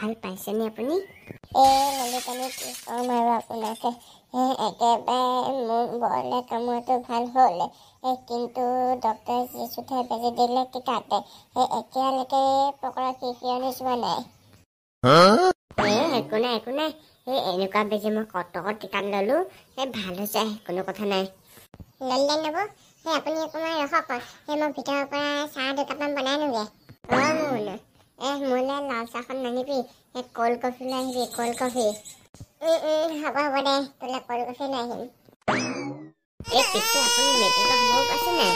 ভাল পাইছেনে আপুনি? ললিতানী কি ক'ম আৰু আপোনাকে একেবাৰে মোৰ বৰলে কামোৰাটো ভাল হ'ল কিন্তু ডক্টৰে যিচুঠে বেজি দিলে তিতাতে এতিয়ালৈকে পকৰা খিৰিকিৰণি যোৱা নাই। একো নাই এনেকুৱা বেজি মই কত টিকাত ললো ভাল হৈছে কোনো কথা নাই। ললিতানী নব আপুনি অকণমান ৰখক মই ভিতৰৰ পৰা চাহ দুকাপমান বনাই আনোগে। মোলে লাল চাহখন নানিবি কল্ড কফি লৈ আহিবি কল্ড কফি। হ'ব দে তোলে কল্ড কফি লৈ আহিম। পিছে আপুনি মেট্ৰিকৰ খবৰ পাইছে নাই?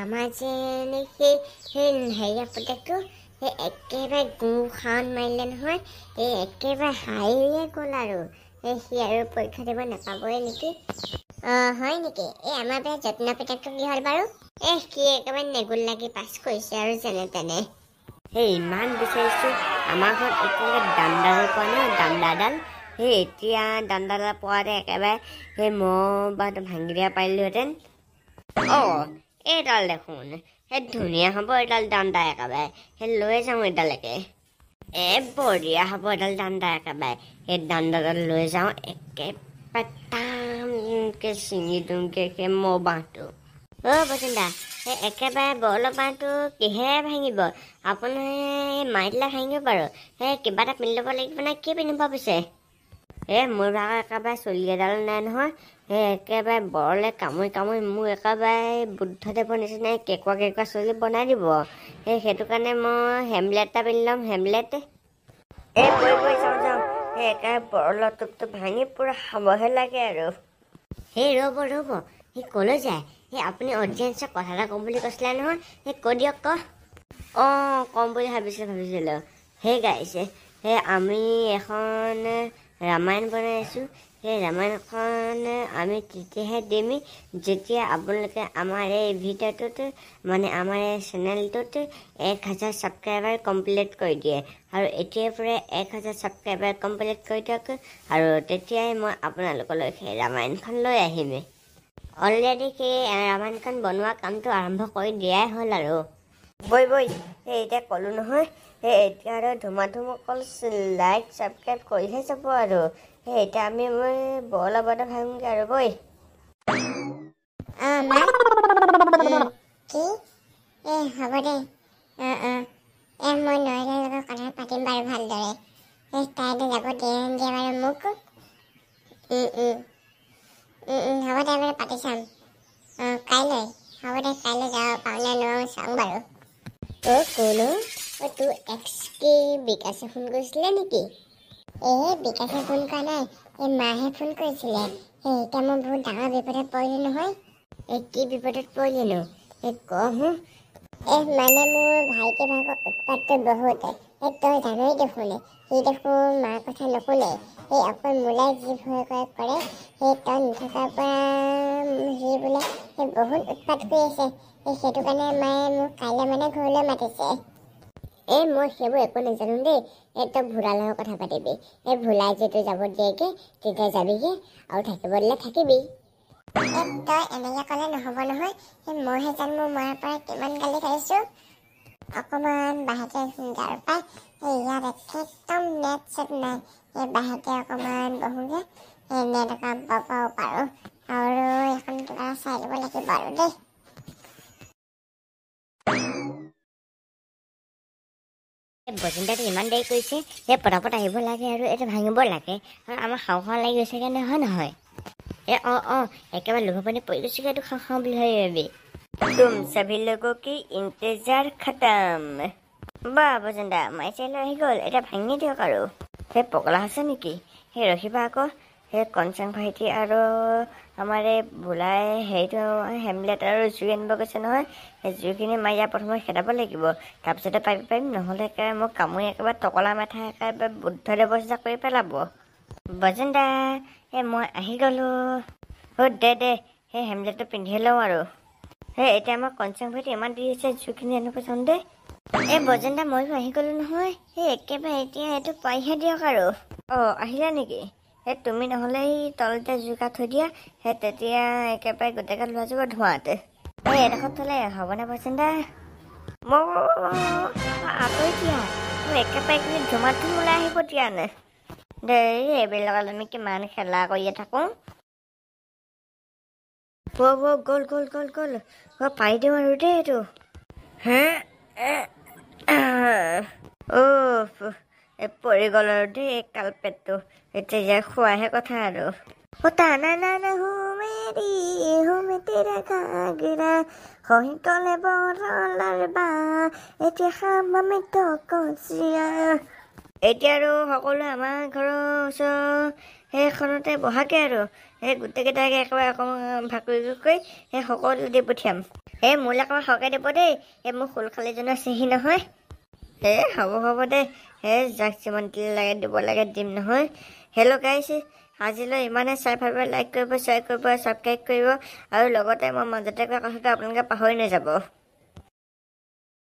আমাৰ যে সেই হেৰিয়া পুতেকটো একেবাৰে গুখান মাৰিলে নহয় একেবাৰে হাৰিয়ে গ'ল আৰু সি আৰু পৰীক্ষা দিব নাপাবই নেকি। হয় নেকি? আমাৰ বেয়া যত্ন পুতেকটো কি হ'ল বাৰু? সি একেবাৰে নেগুল লাগি পাছ কৰিছে আৰু যেনে তেনে। ইমান বিচাৰিছো আমাৰ ঘৰত একেবাৰে দামদাল পোৱা নাই দামদাডাল এতিয়া দামদাডাল পোৱাতে একেবাৰে সেই মই ভাঙি দিয়া পাৰিলোহেঁতেন। এইডাল দেখোন ধুনীয়া হ'ব এইডাল দামদা একেবাৰে লৈ যাওঁ এইডালেকে বঢ়িয়া হ'ব এডাল দামদা একেবাৰে সেই দামদাডাল লৈ যাওঁ একেবাৰে টানকে ছিঙি দিওঁগে সেই মৌ বাঁহটো। বসুন্ধা একেবাৰে বৰলৰ বাঁহটো কিহেৰে ভাঙিব? আপোনাৰ মাৰি দিলে ভাঙিব বাৰু কিবা এটা পিন্ধি ল'ব লাগিব নে কি পিন্ধিব পিছে? মোৰ ভাগৰ একেবাৰে চুলি এডাল নাই নহয় একেবাৰে বৰলে কামুৰি কামুৰি মোৰ একেবাৰে বুদ্ধদেৱৰ নিচিনাই কেঁকুৱা চুলি বনাই দিব সেইটো কাৰণে মই হেমলেট এটা পিন্ধি ল'ম। হেমলেট যাওঁ একেবাৰে বৰলৰ টোপটো ভাঙি পুৰা খাবহে লাগে আৰু। ৰ'ব কলৈ যায়? আপুনি অডিয়েঞ্চক কথা এটা ক'ম বুলি কৈছিলে নহয় কৈ দিয়ক ক'ম বুলি ভাবিছিলোঁ গাইছে আমি এখন ৰামায়ণ বনাই আছোঁ। সেই ৰামায়ণখন আমি তেতিয়াহে দিম যেতিয়া আপোনালোকে আমাৰ এই ভিডিঅ'টোত মানে আমাৰ এই চেনেলটোত 1000 ছাবস্ক্ৰাইবাৰ কমপ্লিট কৰি দিয়ে আৰু এতিয়াৰ পৰা 1000 ছাবস্ক্ৰাইবাৰ কমপ্লিট কৰি দিয়ক আৰু তেতিয়াই মই আপোনালোকলৈ সেই ৰামায়ণখন লৈ আহিম। অলৰেডি সেই ৰামায়ণখন বনোৱা কামটো আৰম্ভ কৰি দিয়াই হ'ল আৰু। বৈ এতিয়া ক'লোঁ নহয় এতিয়া আৰু ধুমা অকল লাইক ছাবস্ক্ৰাইব কৰিহে যাব আৰু এতিয়া মই বৰলা বাদ ভাঙোগৈ আৰু বৈ। কি হ'ব দে মই নয়নৰ লগত কথা পাতিম বাৰু ভালদৰে তাইতো যাব দিয়ে বাৰু মোক। হ'ব দে বাৰু পাতি চাম কাইলৈ। হ'ব দে কাইলৈ যাব পাৰোঁ নে নোৱাৰোঁ চাওঁ বাৰু। কোনো তোৰ এক্স কি বিকাশে ফোন কৰিছিলে নেকি? বিকাশে ফোন কৰা নাই মাহে ফোন কৰিছিলে এতিয়া মই বহুত ডাঙৰ বিপদত পৰিলোঁ নহয়। কি বিপদত পৰিলিনো কহোঁ? মানে মোৰ ভাইটি ভাগৰ উৎপাতটো বহুত তই জানই দেখোন সি দেখোন মাৰ কথা নুশুনে অকল মোলৈ যি ভয় কৰে তই নথকাৰ পৰা সি বোলে বহুত উৎপাত কৰি আছে সেইটো কাৰণে মায়ে মোক কাইলৈ মানে ঘৰলৈ মাতিছে। মই সেইবোৰ একো নাজানো দেই তই ভোলাৰ লগত কথা পাতিবি ভোলাই যিটো যাব দিয়েগে তেতিয়া যাবিগে আৰু থাকিব দিলে থাকিবি। তই এনেকৈ ক'লে নহ'ব নহয় মইহে জানো মোৰ মাৰ পৰা কিমান গালি খাইছোঁ। অকণমান বাহিৰতে যাৰ পাই ইয়াত একদম নেট চেট নাই বাহিৰতে অকণমান বহোগে নেট অকণ পাব পাৰোঁ আৰু এখন কিবা চাই ল'ব লাগিব আৰু দেই। বসুন্ধাটো ইমান দেৰি কৰিছে পটাপট আহিব লাগে আৰু এইটো ভাঙিব লাগে আৰু আমাৰ খাওঁ লাগি গৈছে কাৰণে নহয় একেবাৰে লোভ পানী পৰি গৈছে এইটো খাওঁ বুলি ভাবি তুম সভি লোগো কি ইন্তজাৰ খতম। বসুন্ধা মাই চাইলৈ আহি গ'ল এতিয়া ভাঙি দিয়ক আৰু। পগলা আছে নেকি ৰখিবা আকৌ কনচাং ভাইটি আৰু আমাৰ এই ভোলাই হেৰিটো হেমলেট আৰু জুই আনিব গৈছে নহয় জুইখিনি মাৰি ইয়াৰ প্ৰথমে খেদাব লাগিব তাৰপিছতে পাৰিম নহ'লে একেবাৰে মোক কামুৰি একেবাৰে টকলা মাথা একেবাৰে বুদ্ধদেৱ চেষ্টা কৰি পেলাব। বসুন্ধা মই আহি গ'লোঁ দে হেমলেটটো পিন্ধি লওঁ আৰু এতিয়া আমাৰ কনচাং ভাইটি ইমান দেৰি হৈছে জুইখিনি আনিব যাওঁ দেই। বসুন্ধা ময়ো আহি গ'লোঁ নহয় একেবাৰে এতিয়া এইটো পাৰিহে দিয়ক আৰু। আহিলা নেকি তুমি নহ'লে তলতে জুইকা থৈ দিয়া তেতিয়া একেবাৰে গোটেইগাল লোৱা যাব ধোঁৱাতে এডোখৰত থ'লে হ'বনে বসুন্ধা? মই আঁতৰি দিয়া একেবাৰে কিন্তু ধুমাধুম ওলাই আহিব দিয়া নাই দেই এইবিলাকত আমি কিমান খেলা কৰিয়ে থাকোঁ গ'ল পাৰি দিওঁ আৰু দেই এইটো হে পৰি গ'ল আৰু দেই কালপেটটো এতিয়া খোৱাহে কথা আৰু না হুমে তেৰা গাগৰা খহি কলে বৰলাৰ বা এতিয়া খাম আমি কচিয়া এতিয়া আৰু সকলোৱে আমাৰ ঘৰৰ ওচৰৰ সেইখনতে বহাকে আৰু সেই গোটেইকেইটাকে একেবাৰে অকণমান ভাগ কৰি সেই সকলো দি পঠিয়াম মোলৈ অকণমান সৰহকৈ দিব দেই মোৰ শোলখালিজনৰ চিহি নহয় হ'ব দে যাক যিমান লাগে দিব লাগে দিম নহয় হেল্ল' গাইছ আজিলৈ ইমানে চাই ভালকৈ লাইক কৰিব শ্বেয়াৰ কৰিব ছাবস্ক্ৰাইব কৰিব আৰু লগতে মই মাজতে কোৱা কথাটো আপোনালোকে পাহৰি নাযাব